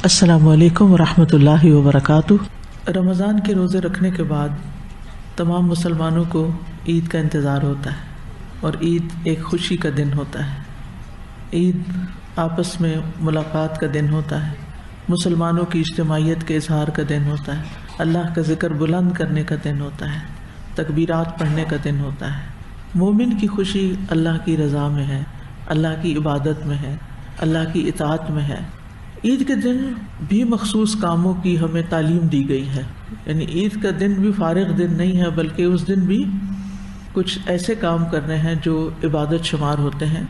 السلام علیکم ورحمۃ اللہ وبرکاتہ۔ رمضان کے روزے رکھنے کے بعد تمام مسلمانوں کو عید کا انتظار ہوتا ہے، اور عید ایک خوشی کا دن ہوتا ہے۔ عید آپس میں ملاقات کا دن ہوتا ہے، مسلمانوں کی اجتماعیت کے اظہار کا دن ہوتا ہے، اللہ کا ذکر بلند کرنے کا دن ہوتا ہے، تکبیرات پڑھنے کا دن ہوتا ہے۔ مومن کی خوشی اللہ کی رضا میں ہے، اللہ کی عبادت میں ہے، اللہ کی اطاعت میں ہے۔ عید کے دن بھی مخصوص کاموں کی ہمیں تعلیم دی گئی ہے، یعنی عید کا دن بھی فارغ دن نہیں ہے، بلکہ اس دن بھی کچھ ایسے کام کرنے ہیں جو عبادت شمار ہوتے ہیں،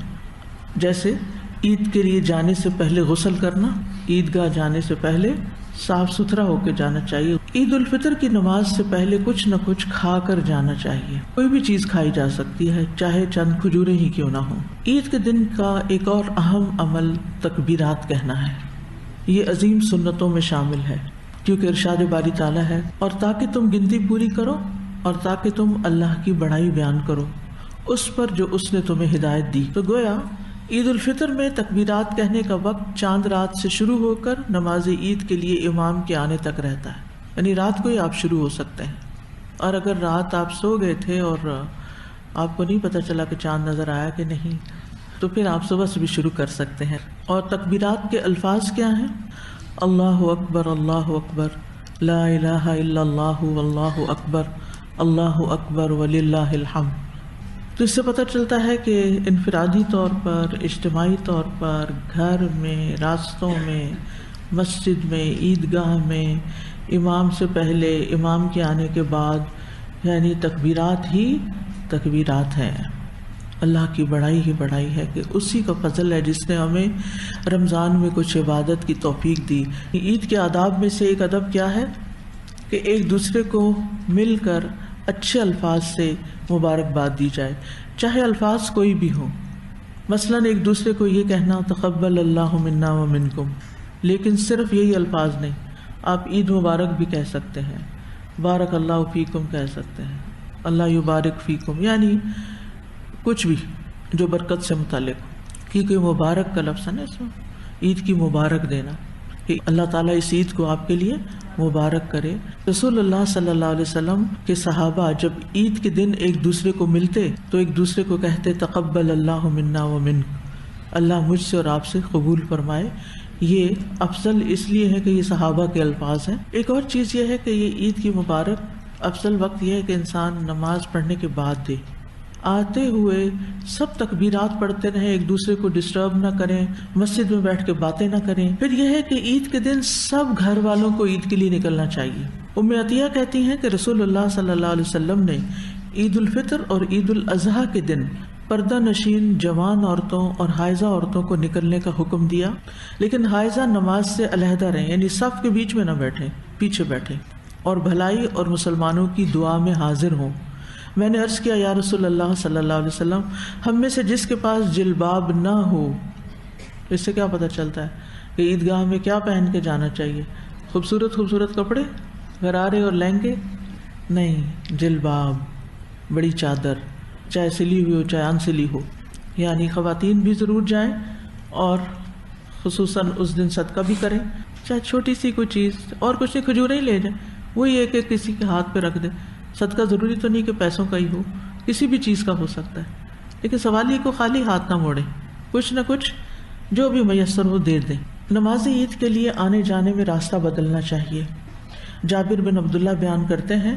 جیسے عید کے لیے جانے سے پہلے غسل کرنا، عیدگاہ جانے سے پہلے صاف ستھرا ہو کے جانا چاہیے، عید الفطر کی نماز سے پہلے کچھ نہ کچھ کھا کر جانا چاہیے، کوئی بھی چیز کھائی جا سکتی ہے، چاہے چند کھجوریں ہی کیوں نہ ہوں۔ عید کے دن کا ایک اور اہم عمل تکبیرات کہنا ہے، یہ عظیم سنتوں میں شامل ہے، کیونکہ ارشاد باری تعالیٰ ہے، اور تاکہ تم گنتی پوری کرو اور تاکہ تم اللہ کی بڑائی بیان کرو اس پر جو اس نے تمہیں ہدایت دی۔ تو گویا عید الفطر میں تکبیرات کہنے کا وقت چاند رات سے شروع ہو کر نماز عید کے لیے امام کے آنے تک رہتا ہے، یعنی رات کو ہی آپ شروع ہو سکتے ہیں، اور اگر رات آپ سو گئے تھے اور آپ کو نہیں پتہ چلا کہ چاند نظر آیا کہ نہیں، تو پھر آپ صبح سے بھی شروع کر سکتے ہیں۔ اور تکبیرات کے الفاظ کیا ہیں؟ اللہ اکبر، لا الہ الا اللہ واللہ اکبر وللہ الحمد۔ تو اس سے پتہ چلتا ہے کہ انفرادی طور پر، اجتماعی طور پر، گھر میں، راستوں میں، مسجد میں، عیدگاہ میں، امام سے پہلے، امام کے آنے کے بعد، یعنی تکبیرات ہی تکبیرات ہیں۔ اللہ کی بڑائی ہی بڑائی ہے کہ اسی کا فضل ہے جس نے ہمیں رمضان میں کچھ عبادت کی توفیق دی۔ عید کے آداب میں سے ایک ادب کیا ہے کہ ایک دوسرے کو مل کر اچھے الفاظ سے مبارکباد دی جائے، چاہے الفاظ کوئی بھی ہو، مثلاً ایک دوسرے کو یہ کہنا تقبل اللہ منا و منکم، لیکن صرف یہی الفاظ نہیں، آپ عید مبارک بھی کہہ سکتے ہیں، بارک اللہ فیکم کہہ سکتے ہیں، اللہ یبارک فیکم، یعنی کچھ بھی جو برکت سے متعلق ہو، کیونکہ مبارک کا لفظ ہے نا اس میں، عید کی مبارک دینا کہ اللہ تعالیٰ اس عید کو آپ کے لیے مبارک کرے۔ رسول اللہ صلی اللہ علیہ وسلم کے صحابہ جب عید کے دن ایک دوسرے کو ملتے تو ایک دوسرے کو کہتے تقبل اللہ منا و منک، اللہ مجھ سے اور آپ سے قبول فرمائے۔ یہ افضل اس لیے ہے کہ یہ صحابہ کے الفاظ ہیں۔ ایک اور چیز یہ ہے کہ یہ عید کی مبارک افضل وقت یہ ہے کہ انسان نماز پڑھنے کے بعد دے، آتے ہوئے سب تکبیرات پڑھتے رہیں، ایک دوسرے کو ڈسٹرب نہ کریں، مسجد میں بیٹھ کے باتیں نہ کریں۔ پھر یہ ہے کہ عید کے دن سب گھر والوں کو عید کے لیے نکلنا چاہیے۔ ام عطیہ کہتی ہیں کہ رسول اللہ صلی اللہ علیہ وسلم نے عید الفطر اور عید الاضحیٰ کے دن پردہ نشین جوان عورتوں اور حائضہ عورتوں کو نکلنے کا حکم دیا، لیکن حائضہ نماز سے علیحدہ رہیں، یعنی صف کے بیچ میں نہ بیٹھیں، پیچھے بیٹھیں، اور بھلائی اور مسلمانوں کی دعا میں حاضر ہوں۔ میں نے عرض کیا یا رسول اللہ صلی اللہ علیہ وسلم، ہم میں سے جس کے پاس جلباب نہ ہو، اس سے کیا پتہ چلتا ہے کہ عیدگاہ میں کیا پہن کے جانا چاہیے؟ خوبصورت کپڑے، غرارے اور لہنگے نہیں، جلباب، بڑی چادر، چاہے سلی ہوئی ہو چاہے ان سلی ہو، یعنی خواتین بھی ضرور جائیں، اور خصوصاً اس دن صدقہ بھی کریں، چاہے چھوٹی سی کوئی چیز، اور کچھ نہیں، کھجوریں ہی لے جائیں، وہی ایک ایک کسی کے ہاتھ پہ رکھ دیں۔ صدقہ ضروری تو نہیں کہ پیسوں کا ہی ہو، کسی بھی چیز کا ہو سکتا ہے، لیکن سوال یہ کو خالی ہاتھ نہ موڑیں، کچھ نہ کچھ جو بھی میسر ہو دے دیں۔ نماز عید کے لیے آنے جانے میں راستہ بدلنا چاہیے۔ جابر بن عبداللہ بیان کرتے ہیں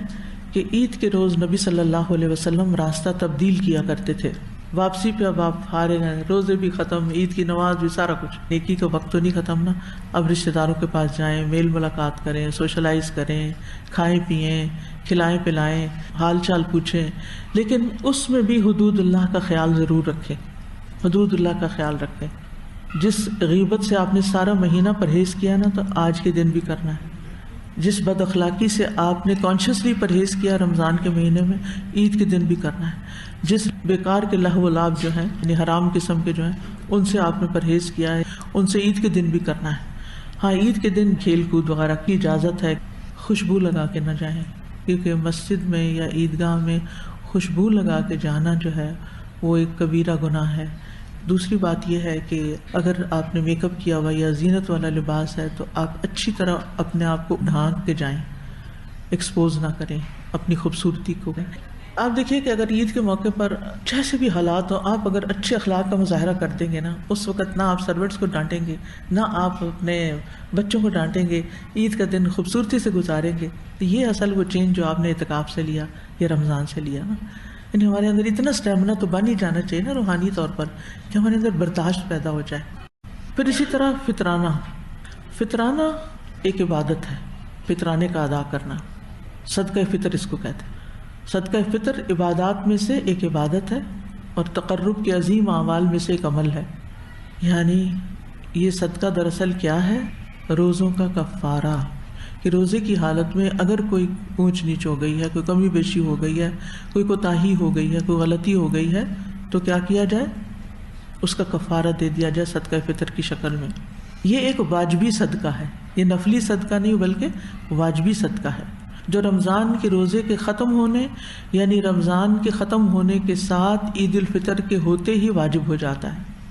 کہ عید کے روز نبی صلی اللہ علیہ وسلم راستہ تبدیل کیا کرتے تھے، واپسی پہ اب آپ فارغ ہیں، روزے بھی ختم، عید کی نماز بھی، سارا کچھ، نیکی کا وقت تو نہیں ختم نا، اب رشتہ داروں کے پاس جائیں، میل ملاقات کریں، سوشلائز کریں، کھائیں پئیں، کھلائیں پلائیں، حال چال پوچھیں، لیکن اس میں بھی حدود اللہ کا خیال ضرور رکھیں، حدود اللہ کا خیال رکھیں۔ جس غیبت سے آپ نے سارا مہینہ پرہیز کیا نا، تو آج کے دن بھی کرنا ہے۔ جس بد اخلاقی سے آپ نے کانشیسلی پرہیز کیا رمضان کے مہینے میں، عید کے دن بھی کرنا ہے۔ جس بیکار کے لہو و لعب جو ہیں، یعنی حرام قسم کے جو ہیں، ان سے آپ نے پرہیز کیا ہے، ان سے عید کے دن بھی کرنا ہے۔ ہاں، عید کے دن کھیل کود وغیرہ کی اجازت ہے، خوشبو لگا کے نہ جائیں، کیونکہ مسجد میں یا عیدگاہ میں خوشبو لگا کے جانا جو ہے وہ ایک کبیرہ گناہ ہے۔ دوسری بات یہ ہے کہ اگر آپ نے میک اپ کیا ہوا یا زینت والا لباس ہے تو آپ اچھی طرح اپنے آپ کو ڈھانک کے جائیں، ایکسپوز نہ کریں اپنی خوبصورتی کو. آپ دیکھیے کہ اگر عید کے موقع پر جیسے بھی حالات ہوں، آپ اگر اچھے اخلاق کا مظاہرہ کر دیں گے نا، اس وقت نہ آپ سروینٹس کو ڈانٹیں گے، نہ آپ اپنے بچوں کو ڈانٹیں گے، عید کا دن خوبصورتی سے گزاریں گے، تو یہ اصل وہ چینج جو آپ نے اعتکاف سے لیا یا رمضان سے لیا نا. یعنی ہمارے اندر اتنا اسٹیمنا تو بن ہی جانا چاہیے نا روحانی طور پر کہ ہمارے اندر برداشت پیدا ہو جائے. پھر اسی طرح فطرانہ ایک عبادت ہے، فطرانے کا ادا کرنا، صدقہ فطر اس کو کہتے ہیں. صدقہ فطر عبادات میں سے ایک عبادت ہے اور تقرب کے عظیم اعمال میں سے ایک عمل ہے. یعنی یہ صدقہ دراصل کیا ہے؟ روزوں کا کفارہ، کہ روزے کی حالت میں اگر کوئی اونچ نیچ ہو گئی ہے، کوئی کمی بیشی ہو گئی ہے، کوئی کوتاہی ہو گئی ہے، کوئی غلطی ہو گئی ہے، تو کیا کیا جائے؟ اس کا کفارہ دے دیا جائے صدقہ فطر کی شکل میں. یہ ایک واجبی صدقہ ہے، یہ نفلی صدقہ نہیں بلکہ واجبی صدقہ ہے، جو رمضان کے روزے کے ختم ہونے یعنی رمضان کے ختم ہونے کے ساتھ عید الفطر کے ہوتے ہی واجب ہو جاتا ہے.